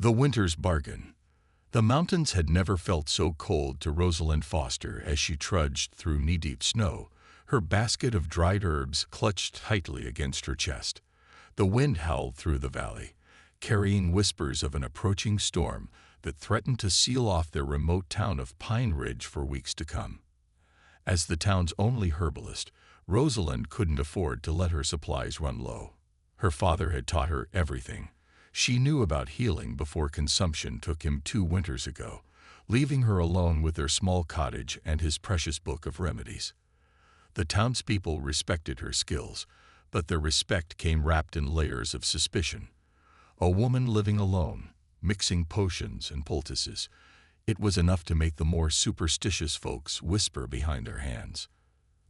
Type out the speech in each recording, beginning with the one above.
The Winter's Bargain. The mountains had never felt so cold to Rosalind Foster as she trudged through knee-deep snow, her basket of dried herbs clutched tightly against her chest. The wind howled through the valley, carrying whispers of an approaching storm that threatened to seal off their remote town of Pine Ridge for weeks to come. As the town's only herbalist, Rosalind couldn't afford to let her supplies run low. Her father had taught her everything she knew about healing before consumption took him 2 winters ago, leaving her alone with their small cottage and his precious book of remedies. The townspeople respected her skills, but their respect came wrapped in layers of suspicion. A woman living alone, mixing potions and poultices, it was enough to make the more superstitious folks whisper behind their hands.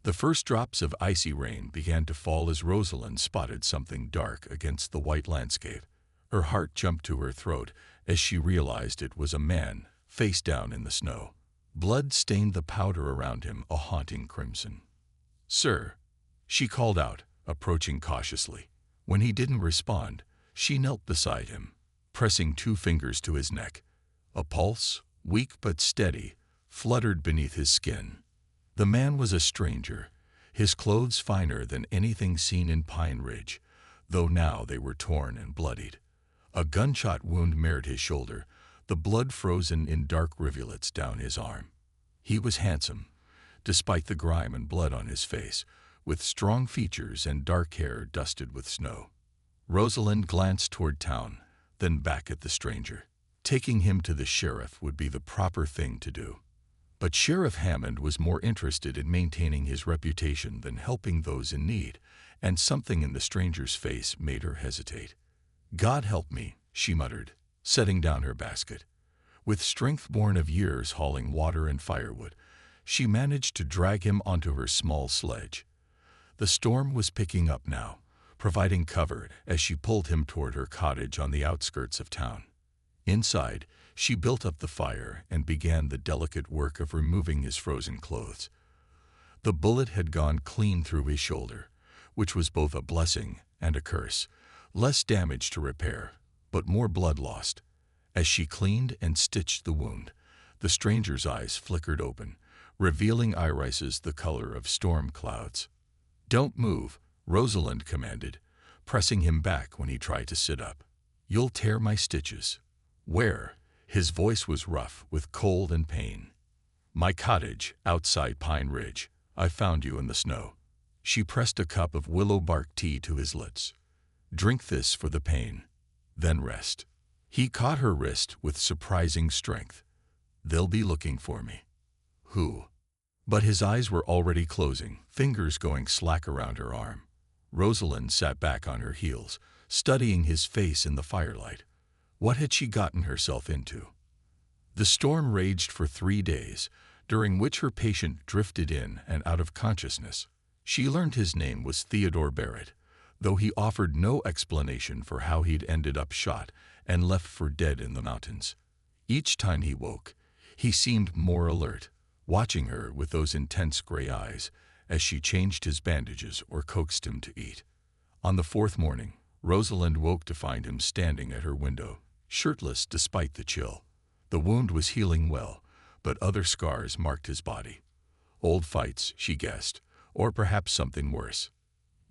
The first drops of icy rain began to fall as Rosalind spotted something dark against the white landscape. Her heart jumped to her throat as she realized it was a man, face down in the snow. Blood stained the powder around him a haunting crimson. "Sir," she called out, approaching cautiously. When he didn't respond, she knelt beside him, pressing 2 fingers to his neck. A pulse, weak but steady, fluttered beneath his skin. The man was a stranger, his clothes finer than anything seen in Pine Ridge, though now they were torn and bloodied. A gunshot wound marred his shoulder, the blood frozen in dark rivulets down his arm. He was handsome, despite the grime and blood on his face, with strong features and dark hair dusted with snow. Rosalind glanced toward town, then back at the stranger. Taking him to the sheriff would be the proper thing to do. But Sheriff Hammond was more interested in maintaining his reputation than helping those in need, and something in the stranger's face made her hesitate. "God help me," she muttered, setting down her basket. With strength born of years hauling water and firewood, she managed to drag him onto her small sledge. The storm was picking up now, providing cover as she pulled him toward her cottage on the outskirts of town. Inside, she built up the fire and began the delicate work of removing his frozen clothes. The bullet had gone clean through his shoulder, which was both a blessing and a curse. Less damage to repair, but more blood lost. As she cleaned and stitched the wound, the stranger's eyes flickered open, revealing irises the color of storm clouds. "Don't move," Rosalind commanded, pressing him back when he tried to sit up. "You'll tear my stitches." "Where?" His voice was rough with cold and pain. "My cottage, outside Pine Ridge. I found you in the snow." She pressed a cup of willow bark tea to his lips. "Drink this for the pain, then rest." He caught her wrist with surprising strength. "They'll be looking for me." "Who?" But his eyes were already closing, fingers going slack around her arm. Rosalind sat back on her heels, studying his face in the firelight. What had she gotten herself into? The storm raged for 3 days, during which her patient drifted in and out of consciousness. She learned his name was Theodore Barrett, though he offered no explanation for how he'd ended up shot and left for dead in the mountains. Each time he woke, he seemed more alert, watching her with those intense gray eyes as she changed his bandages or coaxed him to eat. On the 4th morning, Rosalind woke to find him standing at her window, shirtless despite the chill. The wound was healing well, but other scars marked his body. Old fights, she guessed, or perhaps something worse.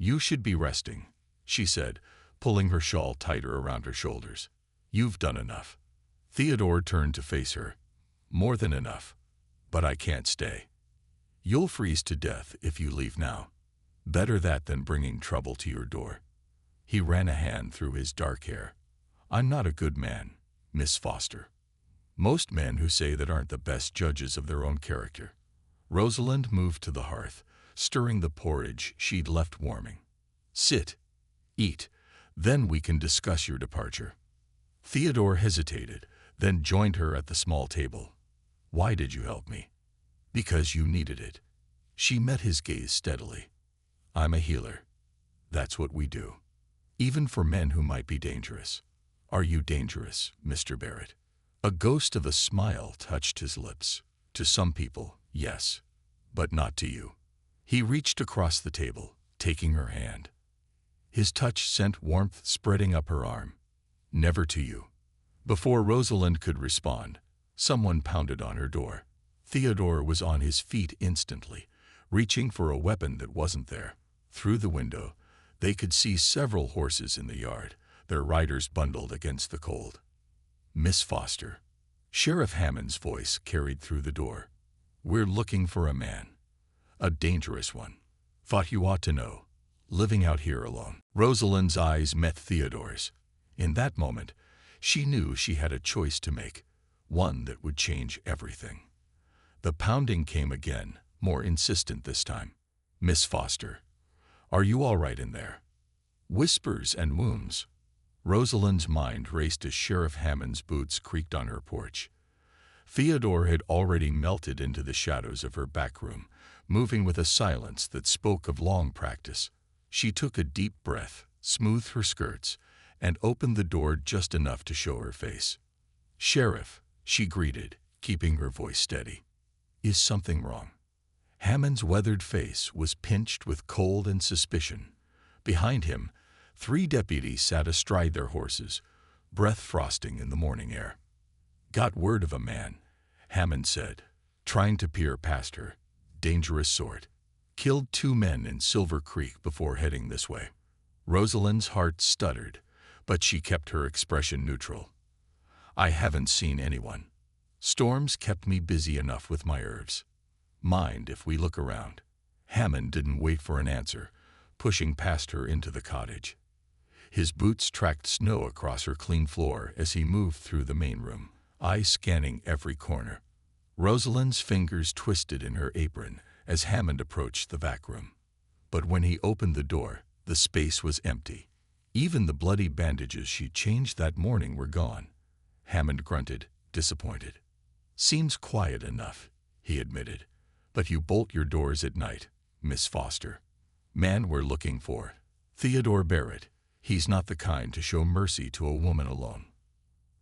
"You should be resting," she said, pulling her shawl tighter around her shoulders. "You've done enough." Theodore turned to face her. "More than enough. But I can't stay. You'll freeze to death if you leave now. Better that than bringing trouble to your door." He ran a hand through his dark hair. "I'm not a good man, Miss Foster. Most men who say that aren't the best judges of their own character." Rosalind moved to the hearth, stirring the porridge she'd left warming. "Sit. Eat. Then we can discuss your departure." Theodore hesitated, then joined her at the small table. "Why did you help me?" "Because you needed it." She met his gaze steadily. "I'm a healer. That's what we do. Even for men who might be dangerous." "Are you dangerous, Mr. Barrett?" A ghost of a smile touched his lips. "To some people, yes. But not to you." He reached across the table, taking her hand. His touch sent warmth spreading up her arm. "Never to you. Before Rosalind could respond, someone pounded on her door. Theodore was on his feet instantly, reaching for a weapon that wasn't there. Through the window, they could see several horses in the yard, their riders bundled against the cold. "Miss Foster." Sheriff Hammond's voice carried through the door. "We're looking for a man. A dangerous one. Thought you ought to know. Living out here alone." Rosalind's eyes met Theodore's. In that moment, she knew she had a choice to make, one that would change everything. The pounding came again, more insistent this time. "Miss Foster, are you all right in there?" Whispers and wounds. Rosalind's mind raced as Sheriff Hammond's boots creaked on her porch. Theodore had already melted into the shadows of her back room, moving with a silence that spoke of long practice. She took a deep breath, smoothed her skirts, and opened the door just enough to show her face. "Sheriff," she greeted, keeping her voice steady. "Is something wrong?" Hammond's weathered face was pinched with cold and suspicion. Behind him, 3 deputies sat astride their horses, breath frosting in the morning air. "Got word of a man," Hammond said, trying to peer past her. "Dangerous sort. Killed 2 men in Silver Creek before heading this way." Rosalind's heart stuttered, but she kept her expression neutral. "I haven't seen anyone. Storms kept me busy enough with my herbs. Mind if we look around?" Hammond didn't wait for an answer, pushing past her into the cottage. His boots tracked snow across her clean floor as he moved through the main room, eyes scanning every corner. Rosalind's fingers twisted in her apron as Hammond approached the back room. But when he opened the door, the space was empty. Even the bloody bandages she changed that morning were gone. Hammond grunted, disappointed. "Seems quiet enough," he admitted. "But you bolt your doors at night, Miss Foster." "Man we're looking for. Theodore Barrett. He's not the kind to show mercy to a woman alone."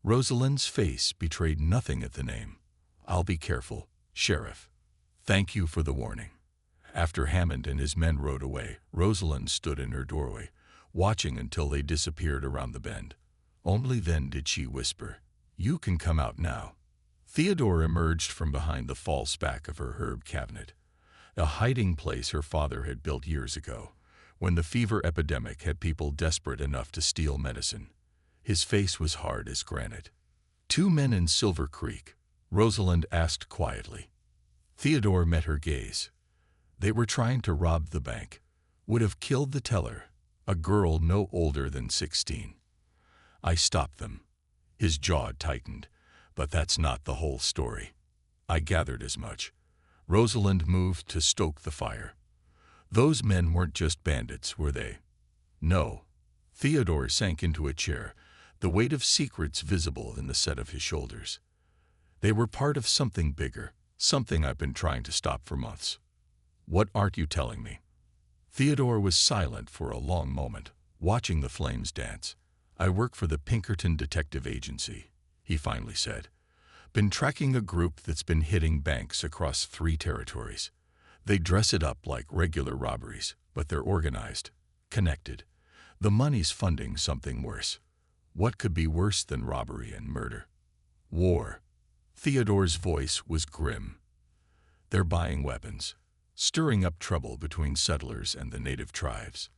Rosalind's face betrayed nothing at the name. "I'll be careful, Sheriff. Thank you for the warning." After Hammond and his men rode away, Rosalind stood in her doorway, watching until they disappeared around the bend. Only then did she whisper, "You can come out now." Theodore emerged from behind the false back of her herb cabinet, a hiding place her father had built years ago, when the fever epidemic had people desperate enough to steal medicine. His face was hard as granite. "2 men in Silver Creek?" Rosalind asked quietly. Theodore met her gaze. "They were trying to rob the bank. Would have killed the teller, a girl no older than 16. I stopped them." His jaw tightened. "But that's not the whole story." "I gathered as much." Rosalind moved to stoke the fire. "Those men weren't just bandits, were they?" "No." Theodore sank into a chair, the weight of secrets visible in the set of his shoulders. "They were part of something bigger, something I've been trying to stop for months." "What aren't you telling me?" Theodore was silent for a long moment, watching the flames dance. "I work for the Pinkerton Detective Agency," he finally said. "Been tracking a group that's been hitting banks across 3 territories. They dress it up like regular robberies, but they're organized, connected. The money's funding something worse. What could be worse than robbery and murder? War." Theodore's voice was grim. "They're buying weapons, stirring up trouble between settlers and the native tribes.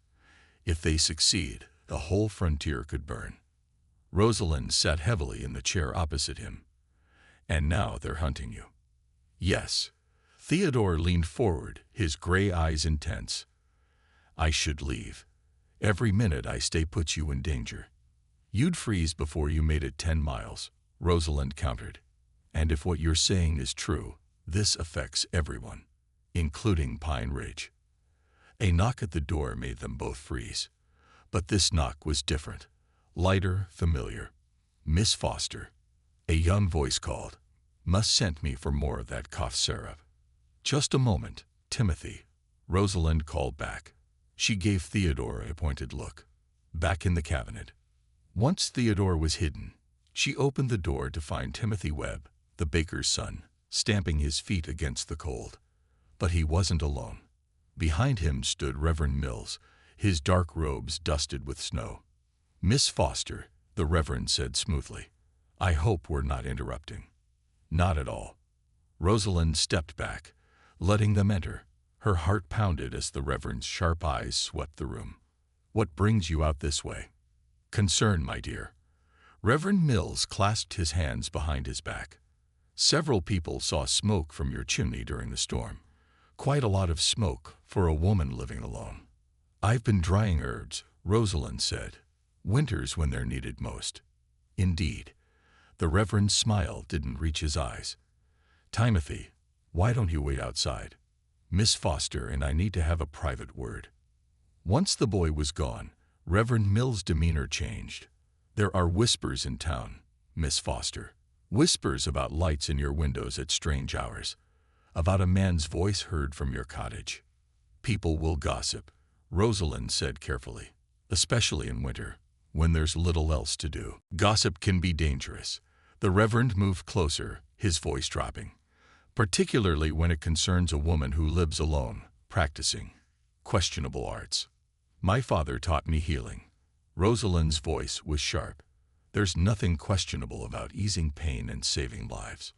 If they succeed, the whole frontier could burn." Rosalind sat heavily in the chair opposite him. "And now they're hunting you." "Yes." Theodore leaned forward, his gray eyes intense. "I should leave. Every minute I stay puts you in danger." "You'd freeze before you made it 10 miles, Rosalind countered. "And if what you're saying is true, this affects everyone, including Pine Ridge." A knock at the door made them both freeze. But this knock was different, lighter, familiar. "Miss Foster," a young voice called. "Must sent me for more of that cough syrup." "Just a moment, Timothy," Rosalind called back. She gave Theodore a pointed look. Back in the cabinet. Once Theodore was hidden, she opened the door to find Timothy Webb, the baker's son, stamping his feet against the cold. But he wasn't alone. Behind him stood Reverend Mills, his dark robes dusted with snow. "Miss Foster," the Reverend said smoothly, I hope we're not interrupting. Not at all. Rosalind stepped back, letting them enter. Her heart pounded as the Reverend's sharp eyes swept the room. What brings you out this way? Concern, my dear. Reverend Mills clasped his hands behind his back. Several people saw smoke from your chimney during the storm. Quite a lot of smoke for a woman living alone. I've been drying herbs, Rosalind said. Winters when they're needed most. Indeed. The Reverend's smile didn't reach his eyes. Timothy, why don't you wait outside? Miss Foster and I need to have a private word. Once the boy was gone, Reverend Mills' demeanor changed. There are whispers in town, Miss Foster. Whispers about lights in your windows at strange hours. About a man's voice heard from your cottage. People will gossip, Rosalind said carefully. Especially in winter, when there's little else to do. Gossip can be dangerous. The Reverend moved closer, his voice dropping. Particularly when it concerns a woman who lives alone, practicing questionable arts. My father taught me healing. Rosalind's voice was sharp. There's nothing questionable about easing pain and saving lives.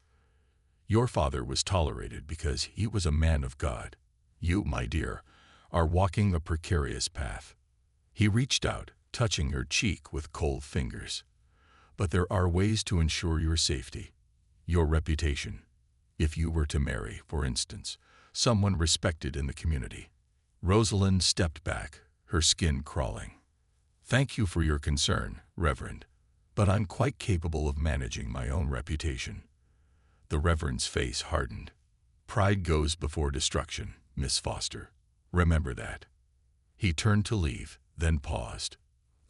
Your father was tolerated because he was a man of God. You, my dear, are walking a precarious path. He reached out, touching her cheek with cold fingers. But there are ways to ensure your safety, your reputation. If you were to marry, for instance, someone respected in the community. Rosalind stepped back, her skin crawling. Thank you for your concern, Reverend, but I'm quite capable of managing my own reputation. The Reverend's face hardened. Pride goes before destruction, Miss Foster. Remember that. He turned to leave, then paused.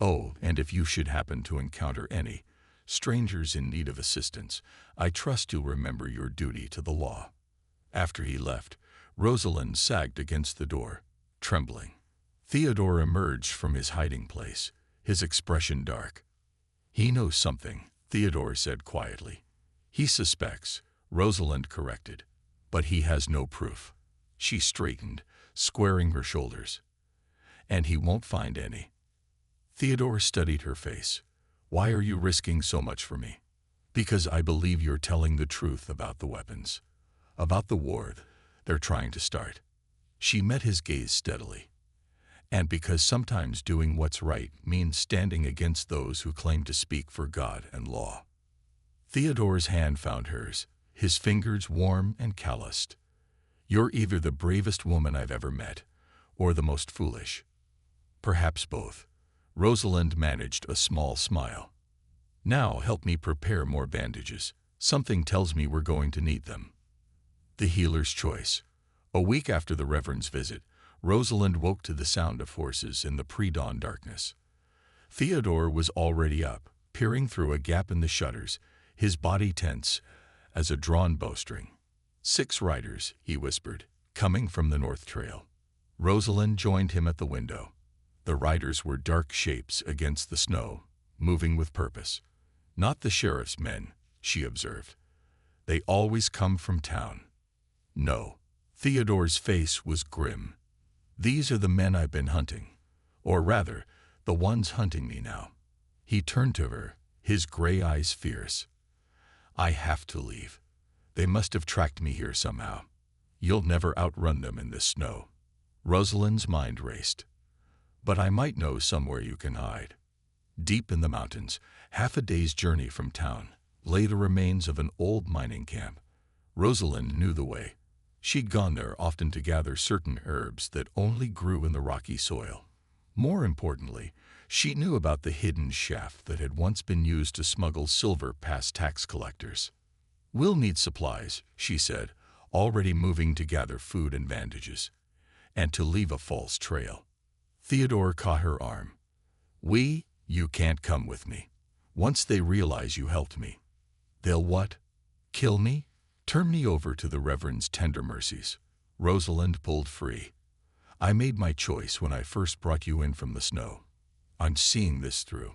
Oh, and if you should happen to encounter any strangers in need of assistance, I trust you'll remember your duty to the law. After he left, Rosalind sagged against the door, trembling. Theodore emerged from his hiding place, his expression dark. He knows something, Theodore said quietly. He suspects, Rosalind corrected, but he has no proof. She straightened, squaring her shoulders. And he won't find any. Theodore studied her face. Why are you risking so much for me? Because I believe you're telling the truth about the weapons. About the war they're trying to start. She met his gaze steadily. And because sometimes doing what's right means standing against those who claim to speak for God and law. Theodore's hand found hers, his fingers warm and calloused. You're either the bravest woman I've ever met, or the most foolish. Perhaps both. Rosalind managed a small smile. Now help me prepare more bandages. Something tells me we're going to need them. The healer's choice. A week after the Reverend's visit, Rosalind woke to the sound of horses in the pre-dawn darkness. Theodore was already up, peering through a gap in the shutters, his body tense as a drawn bowstring. 6 riders, he whispered, coming from the North Trail. Rosalind joined him at the window. The riders were dark shapes against the snow, moving with purpose. Not the sheriff's men, she observed. They always come from town. No. Theodore's face was grim. These are the men I've been hunting. Or rather, the ones hunting me now. He turned to her, his gray eyes fierce. I have to leave. They must have tracked me here somehow. You'll never outrun them in this snow. Rosalind's mind raced. But I might know somewhere you can hide. Deep in the mountains, half a day's journey from town, lay the remains of an old mining camp. Rosalind knew the way. She'd gone there often to gather certain herbs that only grew in the rocky soil. More importantly, she knew about the hidden shaft that had once been used to smuggle silver past tax collectors. We'll need supplies, she said, already moving to gather food and bandages, and to leave a false trail. Theodore caught her arm. You can't come with me. Once they realize you helped me. They'll what? Kill me? Turn me over to the Reverend's tender mercies. Rosalind pulled free. I made my choice when I first brought you in from the snow. I'm seeing this through.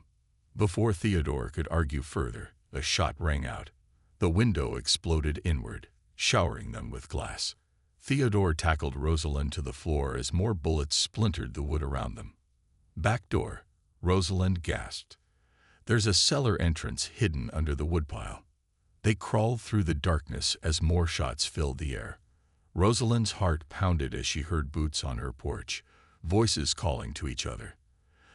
Before Theodore could argue further, a shot rang out. The window exploded inward, showering them with glass. Theodore tackled Rosalind to the floor as more bullets splintered the wood around them. Back door, Rosalind gasped. There's a cellar entrance hidden under the woodpile. They crawled through the darkness as more shots filled the air. Rosalind's heart pounded as she heard boots on her porch, voices calling to each other.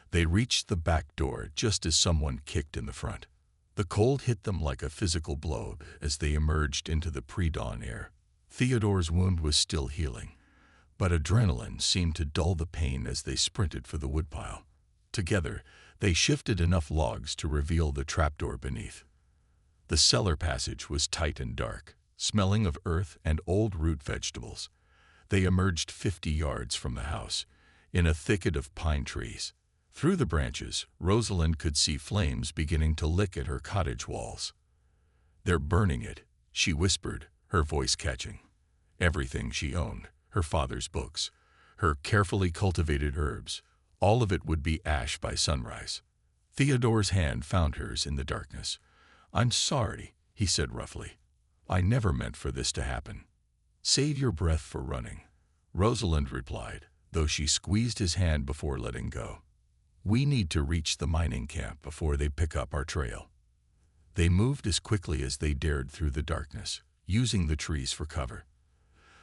They reached the back door just as someone kicked in the front. The cold hit them like a physical blow as they emerged into the pre-dawn air. Theodore's wound was still healing, but adrenaline seemed to dull the pain as they sprinted for the woodpile. Together, they shifted enough logs to reveal the trapdoor beneath. The cellar passage was tight and dark, smelling of earth and old root vegetables. They emerged 50 yards from the house, in a thicket of pine trees. Through the branches, Rosalind could see flames beginning to lick at her cottage walls. "They're burning it," she whispered, her voice catching. Everything she owned, her father's books, her carefully cultivated herbs, all of it would be ash by sunrise. Theodore's hand found hers in the darkness. "I'm sorry," he said roughly. "I never meant for this to happen." "Save your breath for running," Rosalind replied, though she squeezed his hand before letting go. "We need to reach the mining camp before they pick up our trail." They moved as quickly as they dared through the darkness, using the trees for cover.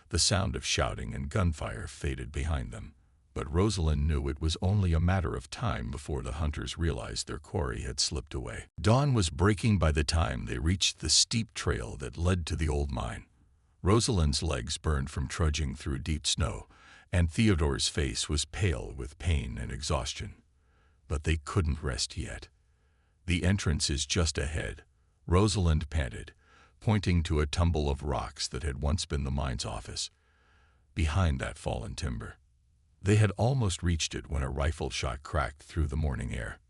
The sound of shouting and gunfire faded behind them, but Rosalind knew it was only a matter of time before the hunters realized their quarry had slipped away. Dawn was breaking by the time they reached the steep trail that led to the old mine. Rosalind's legs burned from trudging through deep snow, and Theodore's face was pale with pain and exhaustion. But they couldn't rest yet. "The entrance is just ahead," Rosalind panted, pointing to a tumble of rocks that had once been the mine's office. Behind that fallen timber. They had almost reached it when a rifle shot cracked through the morning air.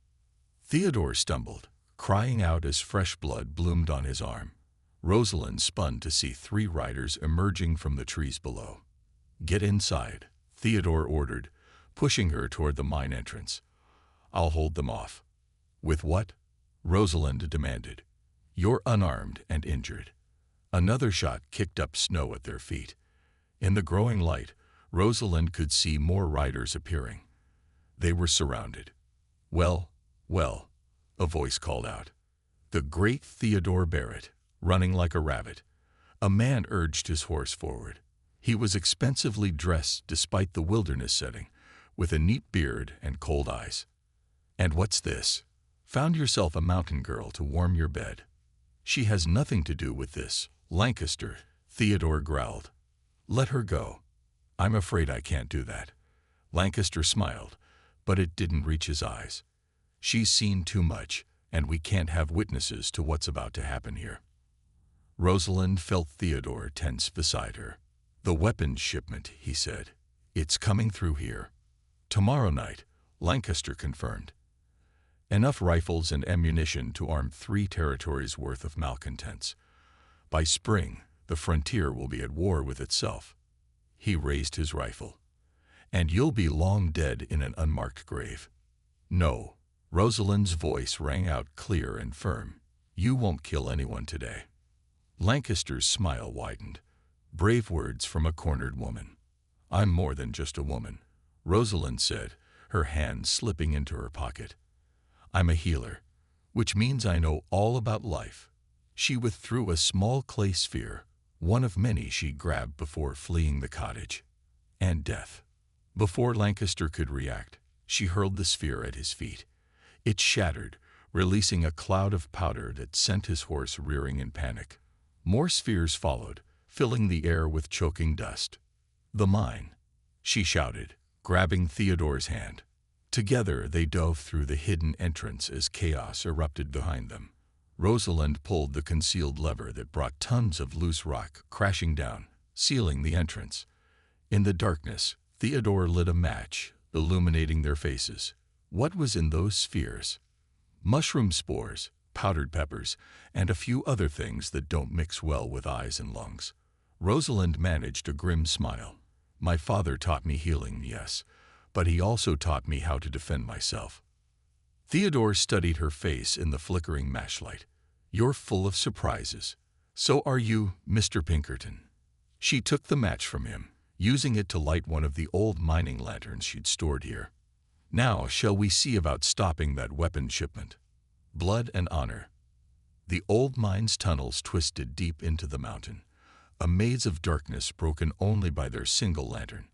Theodore stumbled, crying out as fresh blood bloomed on his arm. Rosalind spun to see 3 riders emerging from the trees below. "Get inside," Theodore ordered, pushing her toward the mine entrance. "I'll hold them off." "With what?" Rosalind demanded. "You're unarmed and injured." Another shot kicked up snow at their feet. In the growing light, Rosalind could see more riders appearing. They were surrounded. "Well, well," a voice called out. The great Theodore Barrett, running like a rabbit. A man urged his horse forward. He was expensively dressed despite the wilderness setting, with a neat beard and cold eyes. "And what's this? Found yourself a mountain girl to warm your bed." "She has nothing to do with this, Lancaster," Theodore growled. "Let her go." "I'm afraid I can't do that." Lancaster smiled, but it didn't reach his eyes. "She's seen too much, and we can't have witnesses to what's about to happen here." Rosalind felt Theodore tense beside her. "The weapons shipment," he said. "It's coming through here." "Tomorrow night," Lancaster confirmed. "Enough rifles and ammunition to arm 3 territories' worth of malcontents. By spring, the frontier will be at war with itself." He raised his rifle. "And you'll be long dead in an unmarked grave." "No," Rosalind's voice rang out clear and firm. "You won't kill anyone today." Lancaster's smile widened. Brave words from a cornered woman. "I'm more than just a woman," Rosalind said, her hand slipping into her pocket. "I'm a healer, which means I know all about life." She withdrew a small clay sphere, one of many she grabbed before fleeing the cottage. "And death." Before Lancaster could react, she hurled the sphere at his feet. It shattered, releasing a cloud of powder that sent his horse rearing in panic. More spheres followed, filling the air with choking dust. "The mine," she shouted, grabbing Theodore's hand. Together they dove through the hidden entrance as chaos erupted behind them. Rosalind pulled the concealed lever that brought tons of loose rock crashing down, sealing the entrance. In the darkness, Theodore lit a match, illuminating their faces. What was in those spheres? Mushroom spores, powdered peppers, and a few other things that don't mix well with eyes and lungs. Rosalind managed a grim smile. "My father taught me healing, yes, but he also taught me how to defend myself." Theodore studied her face in the flickering matchlight. "You're full of surprises." "So are you, Mr. Pinkerton." She took the match from him, using it to light one of the old mining lanterns she'd stored here. "Now shall we see about stopping that weapon shipment?" Blood and honor. The old mine's tunnels twisted deep into the mountain, a maze of darkness broken only by their single lantern.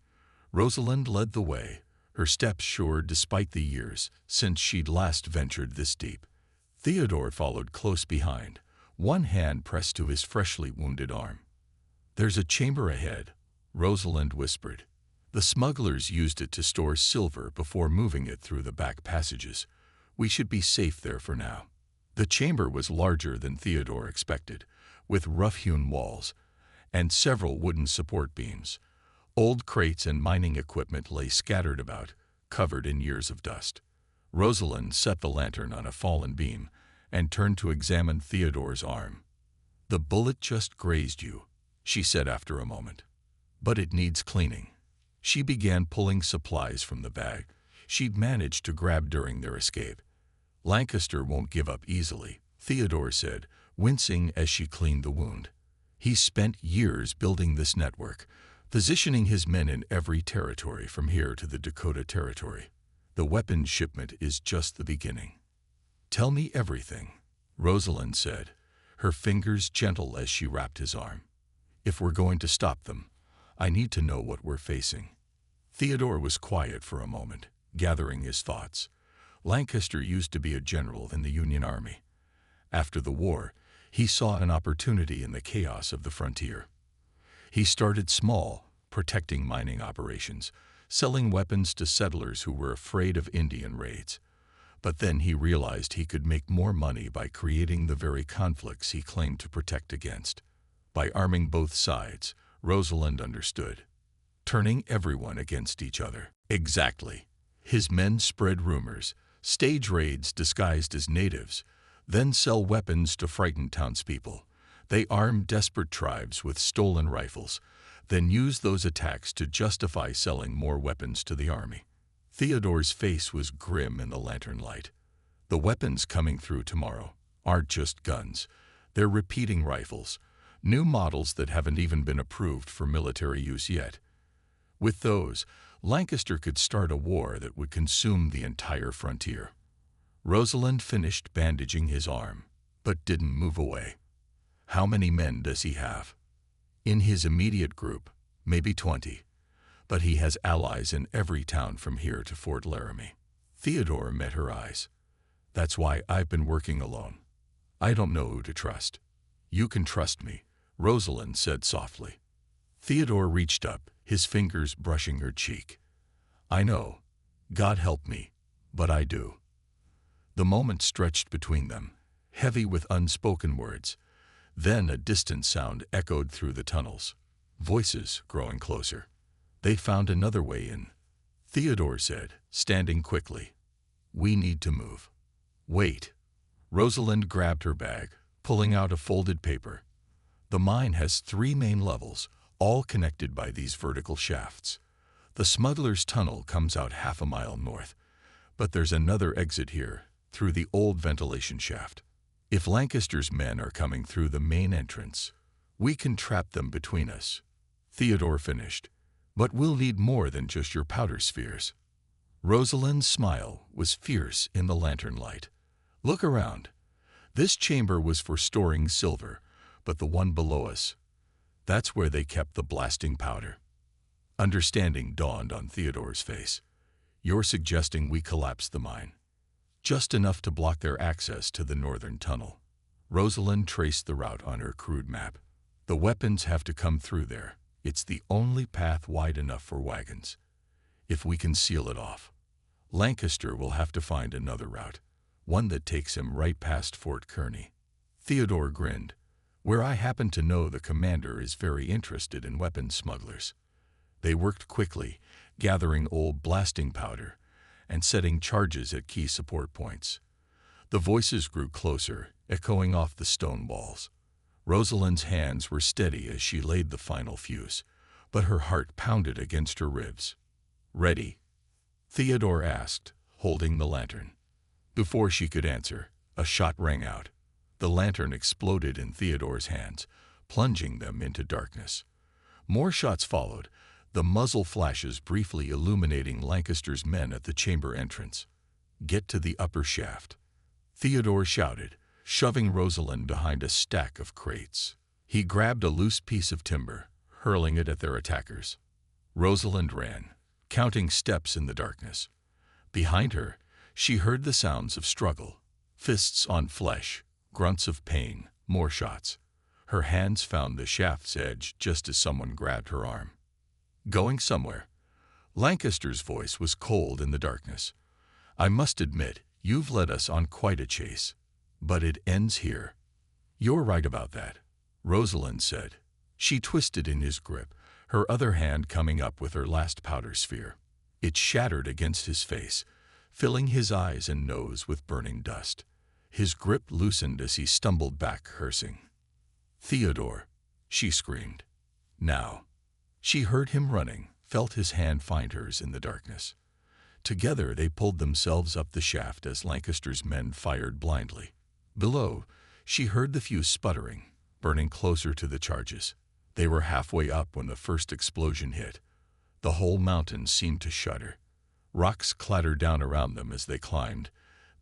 Rosalind led the way, her steps sure despite the years since she'd last ventured this deep. Theodore followed close behind, one hand pressed to his freshly wounded arm. "There's a chamber ahead," Rosalind whispered. "The smugglers used it to store silver before moving it through the back passages. We should be safe there for now." The chamber was larger than Theodore expected, with rough-hewn walls and several wooden support beams. Old crates and mining equipment lay scattered about, covered in years of dust. Rosalind set the lantern on a fallen beam and turned to examine Theodore's arm. "The bullet just grazed you," she said after a moment. "But it needs cleaning." She began pulling supplies from the bag she'd managed to grab during their escape. "Lancaster won't give up easily," Theodore said, wincing as she cleaned the wound. "He's spent years building this network, positioning his men in every territory from here to the Dakota Territory. The weapons shipment is just the beginning." "Tell me everything," Rosalind said, her fingers gentle as she wrapped his arm. "If we're going to stop them, I need to know what we're facing." Theodore was quiet for a moment, gathering his thoughts. Lancaster used to be a general in the Union Army. After the war, he saw an opportunity in the chaos of the frontier. He started small, protecting mining operations, selling weapons to settlers who were afraid of Indian raids. But then he realized he could make more money by creating the very conflicts he claimed to protect against. By arming both sides, Rosalind understood. Turning everyone against each other. Exactly. His men spread rumors, stage raids disguised as natives, then sell weapons to frighten townspeople. They arm desperate tribes with stolen rifles, then use those attacks to justify selling more weapons to the army. Theodore's face was grim in the lantern light. "The weapons coming through tomorrow aren't just guns. They're repeating rifles, new models that haven't even been approved for military use yet. With those, Lancaster could start a war that would consume the entire frontier." Rosalind finished bandaging his arm, but didn't move away. "How many men does he have?" "In his immediate group, maybe 20. But he has allies in every town from here to Fort Laramie." Theodore met her eyes. "That's why I've been working alone. I don't know who to trust." "You can trust me," Rosalind said softly. Theodore reached up, his fingers brushing her cheek. "I know. God help me, but I do." The moment stretched between them, heavy with unspoken words. Then a distant sound echoed through the tunnels, voices growing closer. "They found another way in," Theodore said, standing quickly. "We need to move." "Wait." Rosalind grabbed her bag, pulling out a folded paper. "The mine has 3 main levels, all connected by these vertical shafts. The smuggler's tunnel comes out half a mile north, but there's another exit here, through the old ventilation shaft. If Lancaster's men are coming through the main entrance, we can trap them between us," Theodore finished. "But we'll need more than just your powder spheres." Rosalind's smile was fierce in the lantern light. "Look around. This chamber was for storing silver, but the one below us, that's where they kept the blasting powder." Understanding dawned on Theodore's face. "You're suggesting we collapse the mine?" "Just enough to block their access to the northern tunnel." Rosalind traced the route on her crude map. "The weapons have to come through there. It's the only path wide enough for wagons. If we can seal it off, Lancaster will have to find another route, one that takes him right past Fort Kearny." Theodore grinned. "Where I happen to know the commander is very interested in weapons smugglers." They worked quickly, gathering old blasting powder and setting charges at key support points. The voices grew closer, echoing off the stone walls. Rosalind's hands were steady as she laid the final fuse, but her heart pounded against her ribs. "Ready?" Theodore asked, holding the lantern. Before she could answer, a shot rang out. The lantern exploded in Theodore's hands, plunging them into darkness. More shots followed, the muzzle flashes briefly illuminating Lancaster's men at the chamber entrance. "Get to the upper shaft." Theodore shouted, shoving Rosalind behind a stack of crates. He grabbed a loose piece of timber, hurling it at their attackers. Rosalind ran, counting steps in the darkness. Behind her, she heard the sounds of struggle, fists on flesh, grunts of pain, more shots. Her hands found the shaft's edge just as someone grabbed her arm. Going somewhere? Lancaster's voice was cold in the darkness. I must admit, you've led us on quite a chase. But it ends here. You're right about that, Rosalind said. She twisted in his grip, her other hand coming up with her last powder sphere. It shattered against his face, filling his eyes and nose with burning dust. His grip loosened as he stumbled back, cursing. Theodore, she screamed. Now. She heard him running, felt his hand find hers in the darkness. Together they pulled themselves up the shaft as Lancaster's men fired blindly. Below, she heard the fuse sputtering, burning closer to the charges. They were halfway up when the first explosion hit. The whole mountain seemed to shudder. Rocks clattered down around them as they climbed,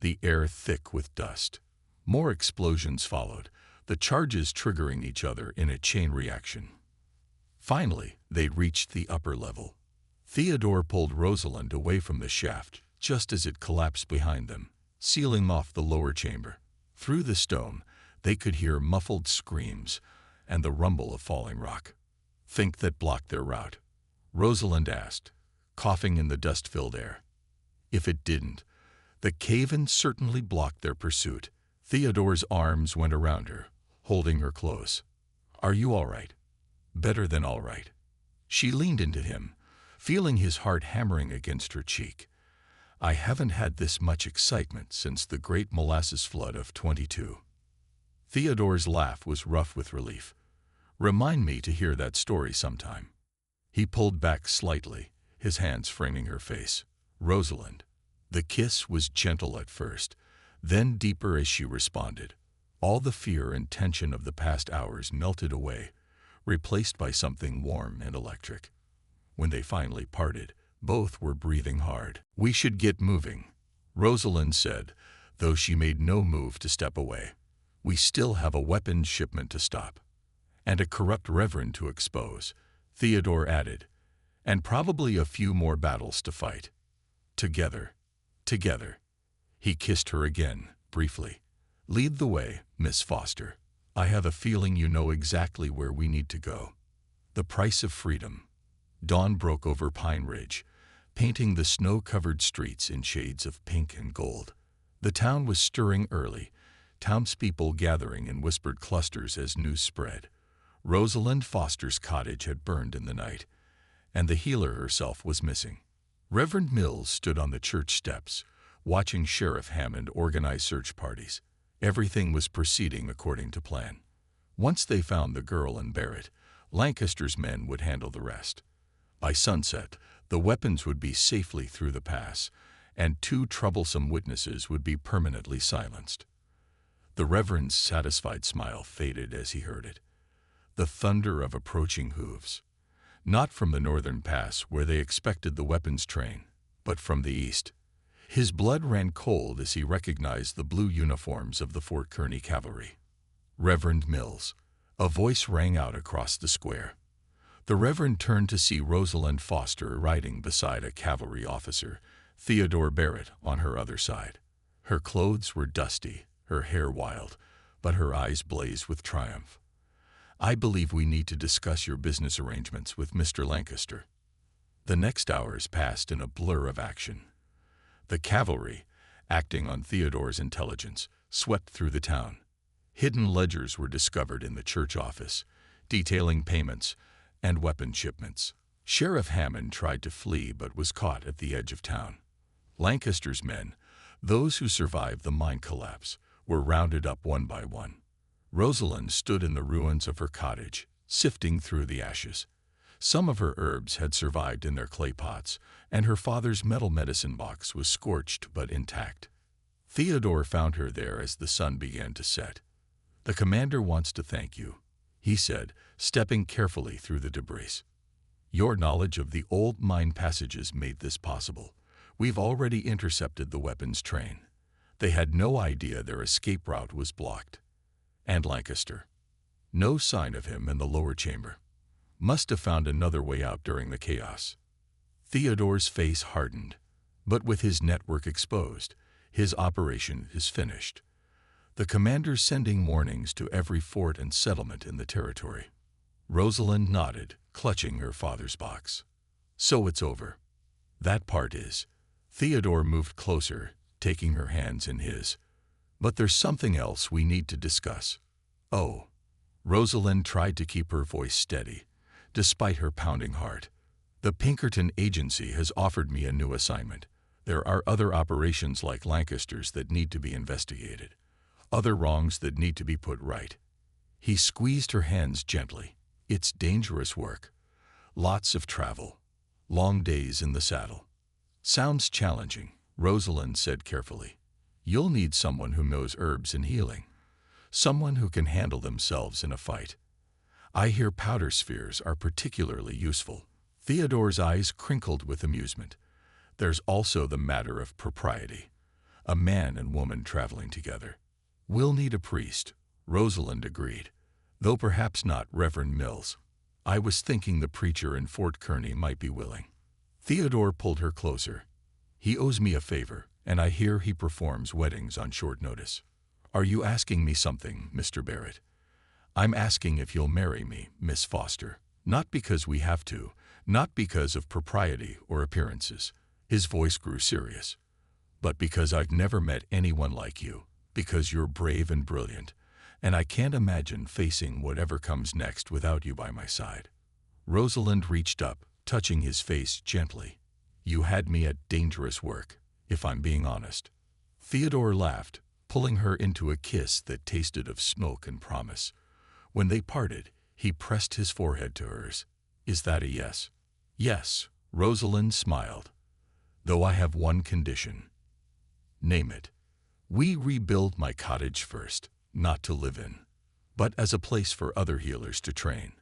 the air thick with dust. More explosions followed, the charges triggering each other in a chain reaction. Finally, they reached the upper level. Theodore pulled Rosalind away from the shaft just as it collapsed behind them, sealing off the lower chamber. Through the stone, they could hear muffled screams and the rumble of falling rock. Think that blocked their route? Rosalind asked, coughing in the dust-filled air. If it didn't, the cave-in certainly blocked their pursuit. Theodore's arms went around her, holding her close. Are you all right? Better than all right. She leaned into him, feeling his heart hammering against her cheek. I haven't had this much excitement since the great molasses flood of 22. Theodore's laugh was rough with relief. Remind me to hear that story sometime. He pulled back slightly, his hands framing her face. Rosalind. The kiss was gentle at first, then deeper as she responded. All the fear and tension of the past hours melted away, replaced by something warm and electric. When they finally parted, both were breathing hard. We should get moving, Rosalind said, though she made no move to step away. We still have a weapons shipment to stop. And a corrupt reverend to expose, Theodore added, and probably a few more battles to fight. Together. Together. He kissed her again, briefly. Lead the way, Miss Foster. I have a feeling you know exactly where we need to go. The price of freedom. Dawn broke over Pine Ridge, painting the snow-covered streets in shades of pink and gold. The town was stirring early, townspeople gathering in whispered clusters as news spread. Rosalind Foster's cottage had burned in the night, and the healer herself was missing. Reverend Mills stood on the church steps, watching Sheriff Hammond organize search parties. Everything was proceeding according to plan. Once they found the girl and Barrett, Lancaster's men would handle the rest. By sunset, the weapons would be safely through the pass, and 2 troublesome witnesses would be permanently silenced. The Reverend's satisfied smile faded as he heard it. The thunder of approaching hooves. Not from the northern pass where they expected the weapons train, but from the east. His blood ran cold as he recognized the blue uniforms of the Fort Kearny cavalry. Reverend Mills. A voice rang out across the square. The Reverend turned to see Rosalind Foster riding beside a cavalry officer, Theodore Barrett, on her other side. Her clothes were dusty, her hair wild, but her eyes blazed with triumph. I believe we need to discuss your business arrangements with Mr. Lancaster. The next hours passed in a blur of action. The cavalry, acting on Theodore's intelligence, swept through the town. Hidden ledgers were discovered in the church office, detailing payments and weapon shipments. Sheriff Hammond tried to flee but was caught at the edge of town. Lancaster's men, those who survived the mine collapse, were rounded up one by one. Rosalind stood in the ruins of her cottage, sifting through the ashes. Some of her herbs had survived in their clay pots, and her father's metal medicine box was scorched but intact. Theodore found her there as the sun began to set. The commander wants to thank you, he said, stepping carefully through the debris. Your knowledge of the old mine passages made this possible. We've already intercepted the weapons train. They had no idea their escape route was blocked. And Lancaster. No sign of him in the lower chamber. Must have found another way out during the chaos. Theodore's face hardened, but with his network exposed, his operation is finished. The commander's sending warnings to every fort and settlement in the territory. Rosalind nodded, clutching her father's box. So it's over. That part is. Theodore moved closer, taking her hands in his. But there's something else we need to discuss. Oh. Rosalind tried to keep her voice steady, despite her pounding heart. The Pinkerton Agency has offered me a new assignment. There are other operations like Lancaster's that need to be investigated. Other wrongs that need to be put right. He squeezed her hands gently. It's dangerous work. Lots of travel. Long days in the saddle. Sounds challenging, Rosalind said carefully. You'll need someone who knows herbs and healing. Someone who can handle themselves in a fight. I hear powder spheres are particularly useful. Theodore's eyes crinkled with amusement. There's also the matter of propriety. A man and woman traveling together. We'll need a priest, Rosalind agreed, though perhaps not Reverend Mills. I was thinking the preacher in Fort Kearny might be willing. Theodore pulled her closer. He owes me a favor, and I hear he performs weddings on short notice. Are you asking me something, Mr. Barrett? I'm asking if you'll marry me, Miss Foster. Not because we have to, not because of propriety or appearances. His voice grew serious. But because I've never met anyone like you, because you're brave and brilliant, and I can't imagine facing whatever comes next without you by my side. Rosalind reached up, touching his face gently. You had me at dangerous work, if I'm being honest. Theodore laughed, pulling her into a kiss that tasted of smoke and promise. When they parted, he pressed his forehead to hers. Is that a yes? Yes, Rosalind smiled. Though I have one condition. Name it. We rebuild my cottage first, not to live in, but as a place for other healers to train.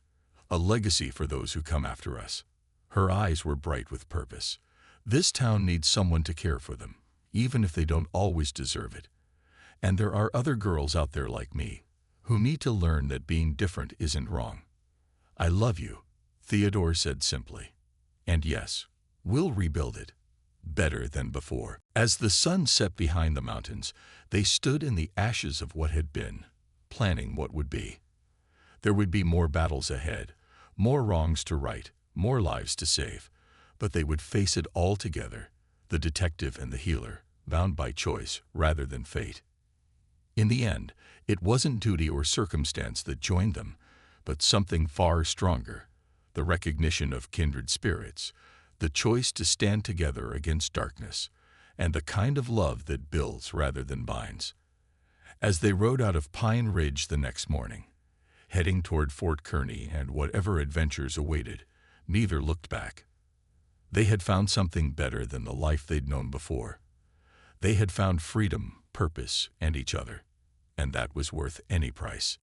A legacy for those who come after us. Her eyes were bright with purpose. This town needs someone to care for them, even if they don't always deserve it. And there are other girls out there like me, who need to learn that being different isn't wrong. I love you, Theodore said simply. And yes, we'll rebuild it. Better than before. As the sun set behind the mountains, they stood in the ashes of what had been, planning what would be. There would be more battles ahead, more wrongs to right, more lives to save, but they would face it all together, the detective and the healer, bound by choice rather than fate. In the end, it wasn't duty or circumstance that joined them, but something far stronger, the recognition of kindred spirits, the choice to stand together against darkness, and the kind of love that builds rather than binds. As they rode out of Pine Ridge the next morning, heading toward Fort Kearny and whatever adventures awaited, neither looked back. They had found something better than the life they'd known before. They had found freedom, purpose, and each other, and that was worth any price.